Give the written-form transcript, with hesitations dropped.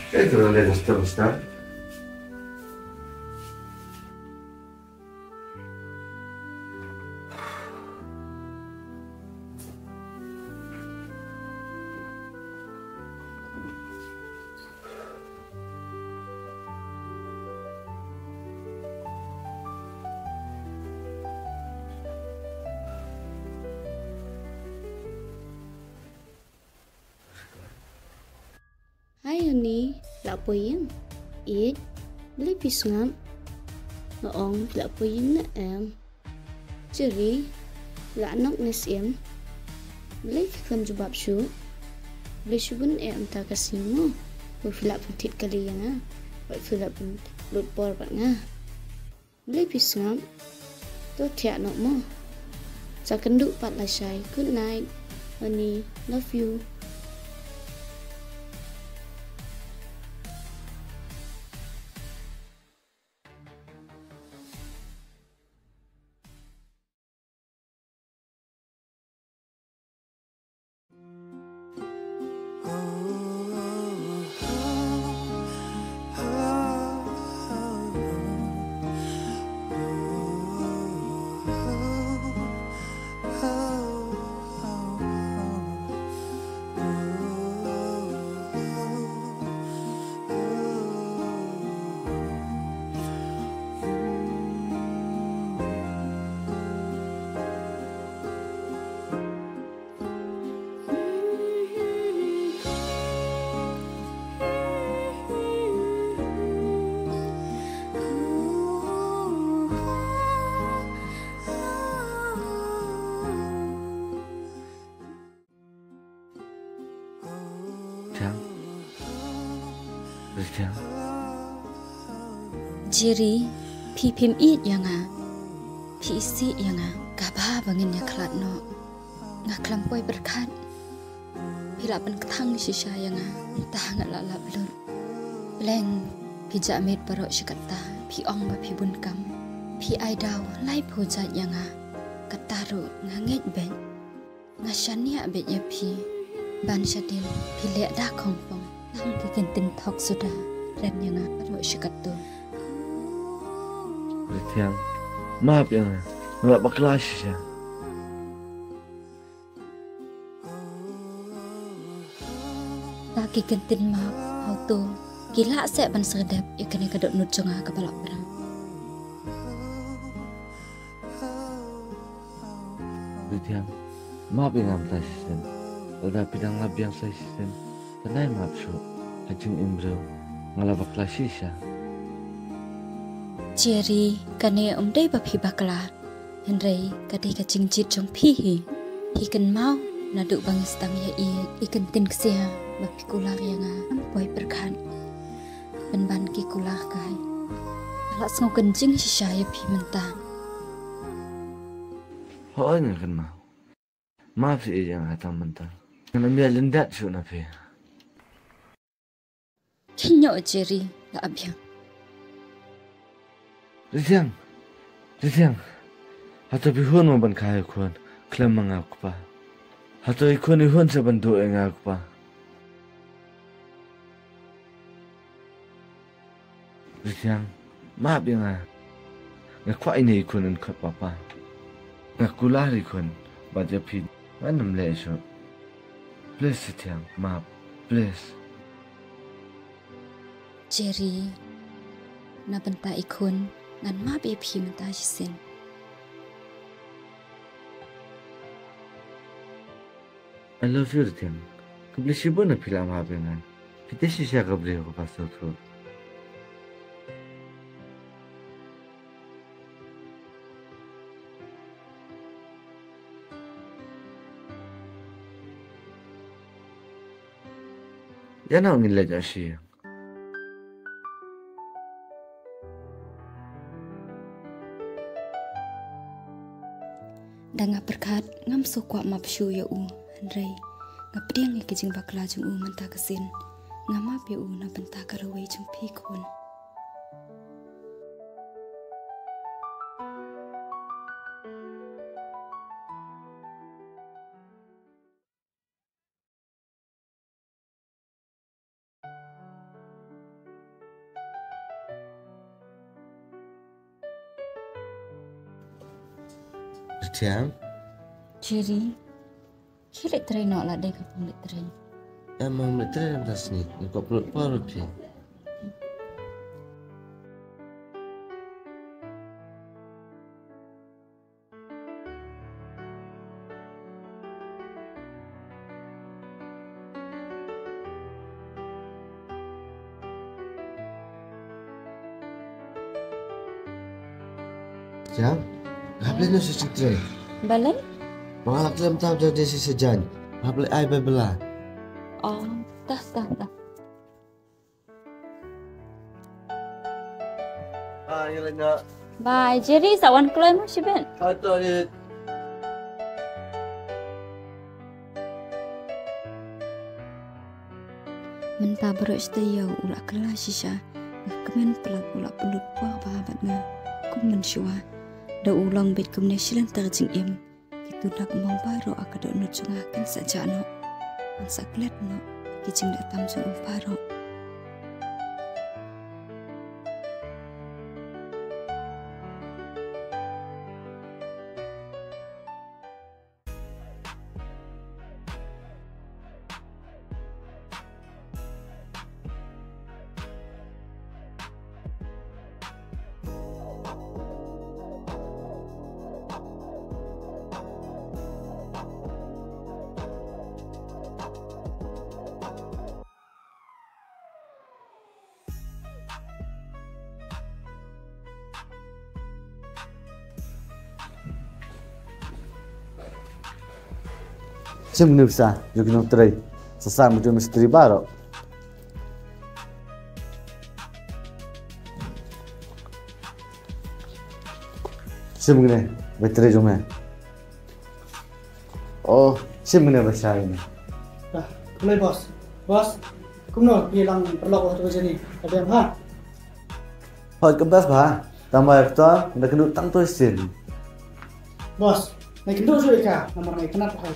Itu udah Ustaz. Hai Yoni, lạ puyên, ít, lấy pisngam, ngong lạ puyên na em, ceri, lạ nok nes em, lấy fikam jubab shu, lấy shubun em ta kasimo, berfilap pentit kali yang ah, berfilap lut bor bat ngah, lấy pisngam, tu tiak nok mo, sakenduk pat lasai, good night, Yoni, love you. Jiri, pi pim it yang pi isi yang gabah bangin ya kelat no, ngaklampoy berkat, pi lapan ketang sisa yang entah ngat lalap lur, leng pi jamit barok sikata, pi ong ba pi bunkam, pi aidaw lai pujat yang kataru nganget ben, ngasania bet ya pi, ban sadin pi lek dah kompong, nang kikintin tok sudah, ren yang barok sikatu. Tiang, maaf yang nggak berkelas ya. Lagi kentin maaf, auto gila saya ban sedap ikan yang kedok nut jengah kepala perang. Tiang, maaf yang am saya sistem, ada bidang lab yang saya sistem, tenai maaf su, hajung imbro ngalah berkelas ya. Jeri kane umdai bapi baklar Henry kadai ka jingjit jong pihi hikan mau naduk bangis tang ya ikan tin ksia bapi kular yang ampoi berkan ban ki kular kai alas ngau kencing sisa ya pi mentang Ho nya kan mau maaf sih yang hatang mentang kena biar lendat su na pe kinyo Jeri la abyang Risiang, atau bihun mau ban kaya kuan, klaim mengapa? Atau ikun ihun sebentuk yang aku pa. Bitiang, maaf yang ngakwa ini ikun engkau papa. Ngakulah ikun baca pin, mana Malaysia. Please Bitiang, maaf, please. Jerry, na benta ikun ngan ma be phi menta jisin. I love you Bitiang. Kebeli siapa nak pilih maaf yang kita sisa kebeli aku pasal tu. Jangan nak ngilai jasih. Da nga berkat ngam so kwa ma pshu ya u Andrei. Nga priang ke jing bakla jung u menta kesin. Nga ma be u na benta karawai jung pi kon. Bitiang, Jerry, kilit tray nak lah dek kapung lit tray. emang betul dalam tas ni. Engkau perlu parut pi. Bitiang, ngapain tu secik Balai? Mengalak dalam tahu jadi sesejan. Apa ai bebelah. Oh, dah. Yang lainnya. Bye, Jerry, sawan keluar mo si Ben. Atau ni. Menta berok stay yau ulak kelah sisa. Kemen pelat ulak pelut puah bahabat nga. Kum mensyua. Da ulang bet kemenesilan terjing im. Itu dak mong baro akadok nut sungakan saja no. Ang saklet no. Kijing datam sung baro. Semua bisa, juga nak try. Sesama macam misteri baru. Semua ni, bateri cuma. Oh, semua ni bahasa ini. Dah, mulai bos. Bos, kumno bilang perlu waktu macam ni. Ada yang ha? Hot ke bas bah? Tambah aktor, nak kena utang tu isin. Bos, naik kendo sudah kah? Nomor naik kenapa kah?